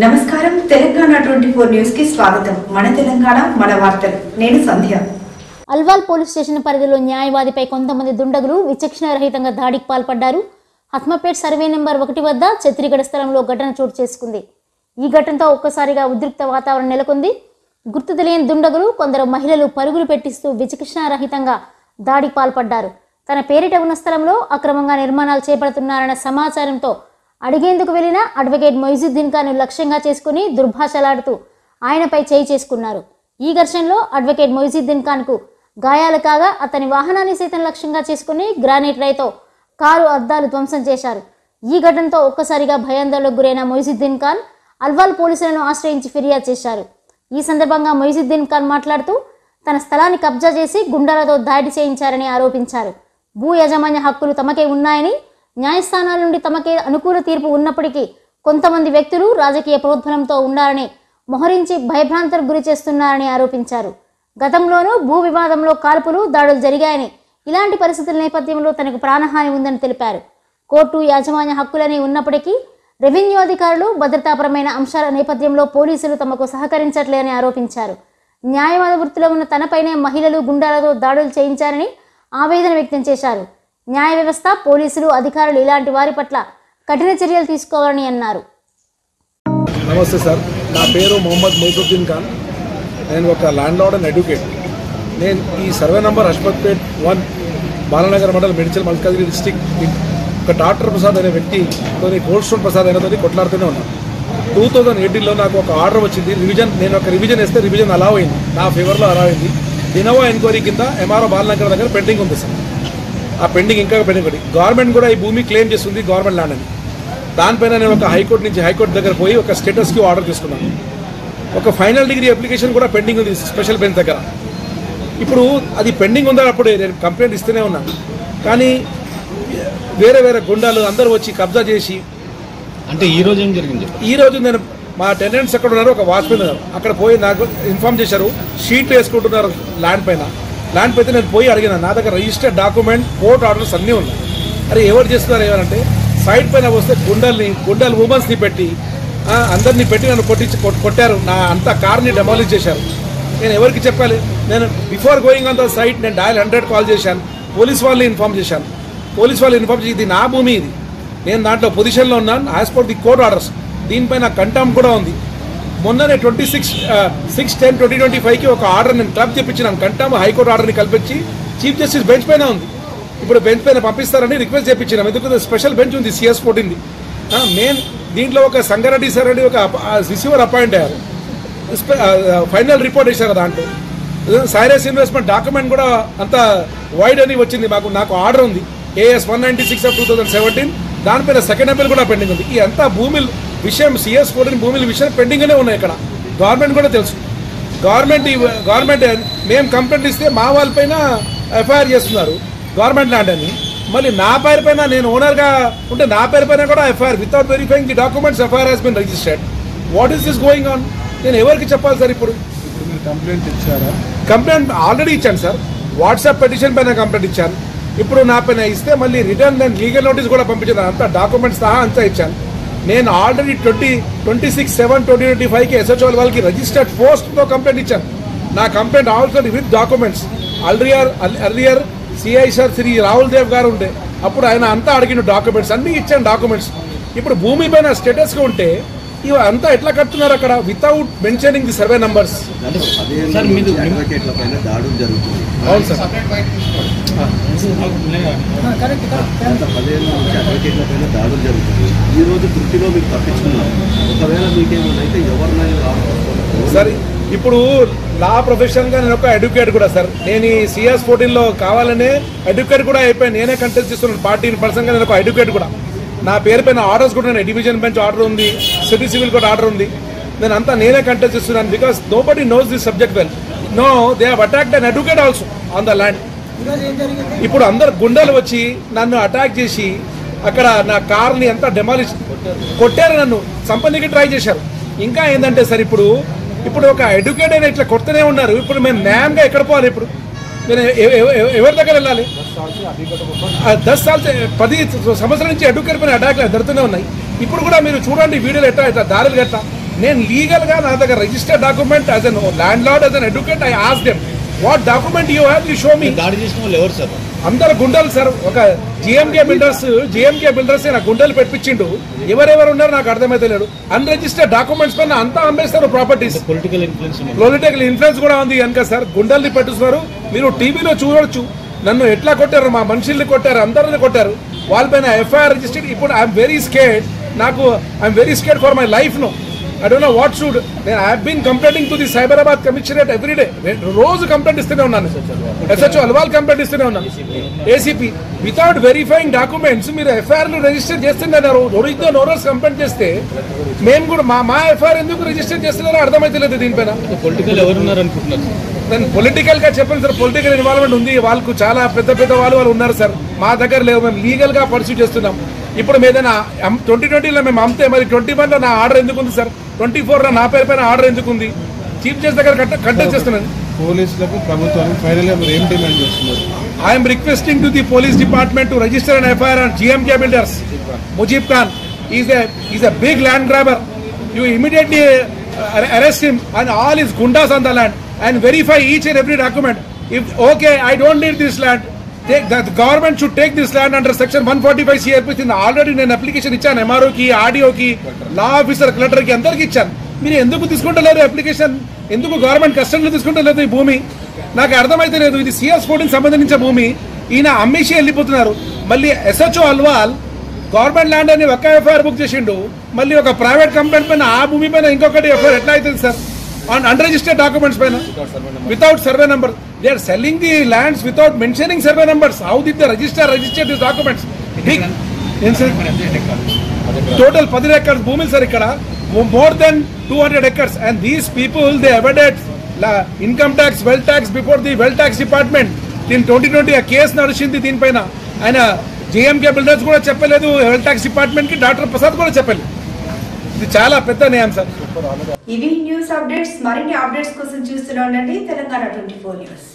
నమస్కారం తెలంగాణ 24 న్యూస్ కి స్వాగతం. మన తెలంగాణ మన వార్తలు. నేను సంధ్య. అల్వాల్ పోలీస్ స్టేషన్ పరిధిలో న్యాయవాదిపై కొంతమంది దుండగులు విచక్షణ రహితంగా దాడికి పాల్పడ్డారు. హత్మపేట్ సర్వే నెంబర్ 1 వద్ద చెత్రిగడ స్థలంలో ఘటన చోటు చేసుకుంది. ఈ ఘటనతో ఒక్కసారిగా ఉద్రిక్త వాతావరణం నెలకొంది. గుర్తు తెలియని దుండగులు కొందరు మహిళలు పరుగులు పెట్టిస్తూ విచక్షణ రహితంగా దాడికి పాల్పడ్డారు. తన పేరిట ఉన్న స్థలంలో అక్రమంగా నిర్మాణాలు చేపడుతున్నారన్న సమాచారంతో అడిగేందుకు వెళ్లిన అడ్వకేట్ మొయిజుద్దీన్ ఖాన్ లక్ష్యంగా చేసుకుని దుర్భాషలాడుతూ ఆయనపై చేయి చేసుకున్నారు. ఈ ఘర్షణలో అడ్వకేట్ మొయిజుద్దీన్ ఖాన్కు గాయాలు కాగా అతని వాహనాన్ని సైతం లక్ష్యంగా చేసుకుని గ్రానైట్ రైతో కారు అద్దాలు ధ్వంసం చేశారు. ఈ ఘటనతో ఒక్కసారిగా భయాందోళనకు గురైన మొయిజుద్దీన్ ఖాన్ అల్వాల్ పోలీసులను ఆశ్రయించి ఫిర్యాదు చేశారు. ఈ సందర్భంగా మొయిజుద్దీన్ ఖాన్ మాట్లాడుతూ తన స్థలాన్ని కబ్జా చేసి గుండాలతో దాడి చేయించారని ఆరోపించారు. భూ యాజమాన్య హక్కులు తమకే ఉన్నాయని, న్యాయస్థానాల నుండి తమకే అనుకూల తీర్పు ఉన్నప్పటికీ కొంతమంది వ్యక్తులు రాజకీయ ప్రోద్బలంతో ఉండాలని మొహరించి భయభ్రాంతులకు గురి చేస్తున్నారని ఆరోపించారు. గతంలోనూ భూ వివాదంలో కాల్పులు దాడులు జరిగాయని, ఇలాంటి పరిస్థితుల నేపథ్యంలో తనకు ప్రాణహాని ఉందని తెలిపారు. కోర్టు యాజమాన్య హక్కులని ఉన్నప్పటికీ రెవెన్యూ అధికారులు భద్రతాపరమైన అంశాల నేపథ్యంలో పోలీసులు తమకు సహకరించట్లేదని ఆరోపించారు. న్యాయవాద వృత్తిలో ఉన్న తనపైనే మహిళలు గుండాలతో దాడులు చేయించారని ఆవేదన వ్యక్తం చేశారు. న్యాయ వ్యవస్థ, పోలీసులు, అధికారులు ఇలాంటి వారి పట్ల కఠిన చర్యలు తీసుకోవాలని అన్నారు. నమస్తే సార్, నా పేరు మొహమ్మద్ మొయిజుద్దీన్ ఖాన్. నేను ఒక ల్యాండ్ లార్డ్ అండ్ అడ్వకేట్. నేను ఈ survey number Hashmatpet 1 Balanagar mandal Medchal Malkajgiri district ఒక డాక్టర్ ప్రసాద్ అనే వ్యక్తితో గోల్డ్ స్టోన్ ప్రసాద్ అనేతో కొట్లాడుతూనే ఉన్నాను. 2018లో నాకు ఒక ఆర్డర్ వచ్చింది. నేను ఒక రివిజన్ వేస్తే రివిజన్ అలా అయింది, నా ఫేవర్లో అలా అయింది. ఇన్నోవా ఎంక్వైరీ కింద ఎంఆర్ఓ బాలనగర్ దగ్గర పెండింగ్ ఉంది సార్. ఆ పెండింగ్ ఇంకా పెండింగ్ ఒకటి. గవర్నమెంట్ కూడా ఈ భూమి క్లెయిమ్ చేస్తుంది, గవర్నమెంట్ ల్యాండ్ అని. దానిపైన నేను ఒక హైకోర్టు దగ్గర పోయి ఒక స్టేటస్కి ఆర్డర్ తీసుకున్నాను. ఒక ఫైనల్ డిగ్రీ అప్లికేషన్ కూడా పెండింగ్ ఉంది స్పెషల్ బెంచ్ దగ్గర. ఇప్పుడు అది పెండింగ్ ఉందా, అప్పుడే నేను కంప్లైంట్ ఇస్తూనే ఉన్నాను. కానీ వేరే గుండాలు అందరూ వచ్చి కబ్జా చేసి, అంటే ఈరోజు ఏం జరిగింది? ఈరోజు నేను మా టెనెంట్స్ ఎక్కడ ఉన్నారు, ఒక వాచ్మెన్ ఉన్నారు, అక్కడ పోయి నాకు ఇన్ఫార్మ్ చేశారు షీట్లు వేసుకుంటున్నారు ల్యాండ్ పైన. ల్యాండ్ పైన నేను పోయి అడిగిన, నా దగ్గర రిజిస్టర్డ్ డాక్యుమెంట్, కోర్టు ఆర్డర్స్ అన్నీ ఉన్నాయి. అరే ఎవరు చేస్తున్నారు ఏమంటే, సైడ్ పైన వస్తే గుండాలు ఉమెన్స్ని పెట్టి అందరినీ పెట్టి నన్ను కొట్టారు. నా అంత కార్ని డెమాలిష్ చేశారు. నేను ఎవరికి చెప్పాలి? నేను before going on the site నేను డయల్ 100 కాల్ చేశాను. పోలీస్ వాళ్ళని ఇన్ఫార్మ్ చేశాను. ఇది నా భూమి, ఇది నేను దాంట్లో పొజిషన్లో ఉన్నాను as per the court orders. దీనిపైన కంటెంప్ట్ కూడా ఉంది. మొన్ననే 26/10/2025కి ఒక ఆర్డర్ నేను క్లబ్ చెప్పించినాను. కంటెంప్ట్ హైకోర్టు ఆర్డర్ని కల్పించి చీఫ్ జస్టిస్ బెంచ్ పైన ఉంది. ఇప్పుడు బెంచ్ పైన పంపిస్తారని రిక్వెస్ట్ చేయించినాం. ఎందుకంటే స్పెషల్ బెంచ్ ఉంది, CS14ది. మెయిన్ దీంట్లో ఒక సంగారెడ్డి సార్ అని ఒక రిసీవర్ అపాయింట్ అయ్యారు. ఫైనల్ రిపోర్ట్ ఇచ్చారు. దాంట్లో సైరస్ ఇన్వెస్ట్మెంట్ డాక్యుమెంట్ కూడా అంత వైడ్ అని వచ్చింది. నాకు ఆర్డర్ ఉంది AS 196/2017. దానిపైన సెకండ్ అపీల్ కూడా పెండింగ్ ఉంది. ఈ అంతా భూమిల విషయం, CS14 భూమిల విషయం పెండింగ్గానే ఉన్నాయి. ఇక్కడ గవర్నమెంట్ కూడా తెలుసు. గవర్నమెంట్ మేము కంప్లైంట్ ఇస్తే మా వాళ్ళపైన FIR చేస్తున్నారు గవర్నమెంట్ ల్యాండ్ అని. మళ్ళీ నా పేరు పైన, నేను ఓనర్గా ఉంటే నా పేరు పైన కూడా FIR without verifying the documents FIR has been registered. What is this going on? నేను ఎవరికి చెప్పాలి సార్? ఇప్పుడు కంప్లైంట్ ఇచ్చారా? కంప్లైంట్ ఆల్రెడీ ఇచ్చాను సార్. వాట్సాప్ పెటిషన్ పైన కంప్లైంట్ ఇచ్చాను. ఇప్పుడు నా పైన ఇస్తే మళ్ళీ రిటర్న్ నేను లీగల్ నోటీస్ కూడా పంపించాను. అంతా డాక్యుమెంట్స్ సహా అంతా ఇచ్చాను. నేను ఆల్రెడీ 26/7/2025కి SHO వాళ్ళకి రిజిస్టర్డ్ పోస్ట్తో కంప్లైంట్ ఇచ్చాను. నా complaint also with documents. Earlier CI sir Shri Rahul Dev గారు ఉండే, అప్పుడు ఆయన అంతా అడిగిన డాక్యుమెంట్స్ అన్నీ ఇచ్చాను. డాక్యుమెంట్స్ ఇప్పుడు భూమి పైన స్టేటస్గా ఉంటే ఇవి అంతా ఎట్లా కడుతున్నారు అక్కడ without mentioning the survey numbers? అవును సార్. సార్ ఇప్పుడు లా ప్రొఫెషన్గా నేను ఒక అడ్వకేట్ కూడా సార్. నేను ఈ CS14లో కావాలనే అడ్వకేట్ కూడా అయిపోయాను. నేనే కంటెస్ట్ చేస్తున్నాను. 14% నేను ఒక అడ్వకేట్ కూడా. నా పేరు పైన ఆర్డర్స్ కూడా ఉన్నాయి. డివిజన్ బెంచ్ ఆర్డర్ ఉంది, సిటీ సివిల్ కోర్ట్ ఆర్డర్ ఉంది. నేను అంతా నేనే కంటెస్ట్ చేస్తున్నాను. Because nobody knows this subject well. No, they have attacked an advocate also on the land. ఇప్పుడు అందరు గుండాలు వచ్చి నన్ను అటాక్ చేసి అక్కడ నా కార్ని అంతా డెమాలిష్ కొట్టారు, నన్ను చంపనీకి ట్రై చేశారు. ఇంకా ఏంటంటే సార్, ఇప్పుడు ఒక అడ్వకేట్ అయినా ఇట్లా కొడుతూనే ఉన్నారు. ఇప్పుడు మేము న్యాయంగా ఎక్కడ పోవాలి? ఇప్పుడు నేను ఎవరి దగ్గర వెళ్ళాలి? 10 సంవత్సరాల నుంచి అడ్వకేట్ పైన అటాక్లు జరుగుతూనే ఉన్నాయి. ఇప్పుడు కూడా మీరు చూడండి వీడియోలు ఎట్లా దారులు ఎట్లా నేను లీగల్ గా నా దగ్గర registered document as an land lord, as an advocate, I ask them what document you have, you show me. దాడి చేసిన వాళ్ళు ఎవరు సార్? అందరు గుండెలు సార్. ఒక జిఎంకే బిల్డర్స్ నా గుండెలు పెట్టించిండు. ఎవరెవరు ఉన్నారు నాకు అర్థమైతే లేడు. అన్రిజిస్టర్డ్ డాక్యుమెంట్స్ పైన అంతా అమ్మేస్తారు ప్రాపర్టీస్. పొలిటికల్ ఇన్ఫ్లుయెన్స్ కూడా ఉంది కనుక సార్. గుండెల్ని పెట్టుస్తున్నారు. మీరు టీవీలో చూడొచ్చు నన్ను ఎట్లా కొట్టారు, మా మనుషుల్ని కొట్టారు, అందరిని కొట్టారు. వాళ్ళపైన ఎఫ్ఐఆర్ రిజిస్టర్డ్. ఇప్పుడు I'm very scared. I'm very scared for my life no. I don't know what should. Then I have been complaining to the Cyberabad Commissionerate every day. రోజు కంప్లైంట్ ఇస్తూనే ఉన్నాను. SHO అల్వాల్ కంప్లైంట్ ఇస్తూనే ఉన్నాను. ACP without verifying documents మీరు ఎఫ్ఐఆర్లు register చేస్తున్నారు. Original owners complaint చేస్తే మేము కూడా మా ఎఫ్ఐఆర్ ఎందుకు రిజిస్టర్ చేస్తున్నారో అర్థమైతలేదు. దీనిపైన పొలిటికల్ ఎవరున్నారు అనుకుంటున్నారు? నేను పొలిటికల్ గా చెప్పాను సార్. పొలిటికల్ ఇన్వాల్వ్మెంట్ ఉంది. వాళ్ళకు చాలా పెద్ద వాళ్ళు ఉన్నారు సార్. మా దగ్గర లేవు. మేము లీగల్ గా పర్సూ చేస్తున్నాం. ఇప్పుడు ఏదైనా 2020లో మేము అమ్మితే మరి 21లో నా ఆర్డర్ ఎందుకు ఉంది సార్? 24లో నా పేరు పైన ఆర్డర్ ఎందుకు ఉంది? చీఫ్ జస్టిస్ దగ్గర కంటెస్ట్ చేస్తున్నాను. పోలీసులకు ప్రభుత్వానికి ఫైనల్ గా మీరు ఏం డిమాండ్ చేస్తున్నారు? I'm requesting to the police department to register an FIR on GMK Builders. Mujib Khan is a big land grabber. You immediately arrest him and all his gundas on the land and verify each and every document. If okay, I don't need this land. The government should take this land under section 145 CRP. Already నేను application ఇచ్చాను. ఎంఆర్ఓకి, ఆర్డీఓకి, law officer, కలెక్టర్కి అందరికి ఇచ్చాను. మీరు ఎందుకు తీసుకుంటలేరు application? ఎందుకు government కస్టడీలో తీసుకుంటలేదు ఈ భూమి? నాకు అర్థమైతే లేదు. ఇది CS14 సంబంధించిన భూమి. ఈయన అమ్మేసి వెళ్ళిపోతున్నారు. మళ్ళీ SHO అల్వాల్ గవర్నమెంట్ ల్యాండ్ అని ఒక ఎఫ్ఐఆర్ బుక్ చేసిండు. మళ్ళీ ఒక ప్రైవేట్ కంపెనీ పైన ఆ భూమి పైన ఇంకొకటి ఎఫ్ఐఆర్ ఎట్లా అవుతుంది సార్? On unregistered documents పైన without survey number. They are selling the lands without mentioning survey numbers. How did they register these documents? Big total 10 acres భూమి సార్. ఇక్కడ more than 200 acres and these people they evaded income tax, wealth tax before the wealth tax department. In 2020 a case నడిచింది దీనిపైన. ఆయన JMK builders కూడా చెప్పలేదు, wealth tax department కి doctor Prasad కూడా చెప్పలేదు. ఇది చాలా పెద్ద న్యాయం సార్. ఇవి న్యూస్ అప్డేట్స్. మరిన్ని అప్డేట్స్ కోసం చూస్తూనే ఉండండి తెలంగాణ 24 న్యూస్.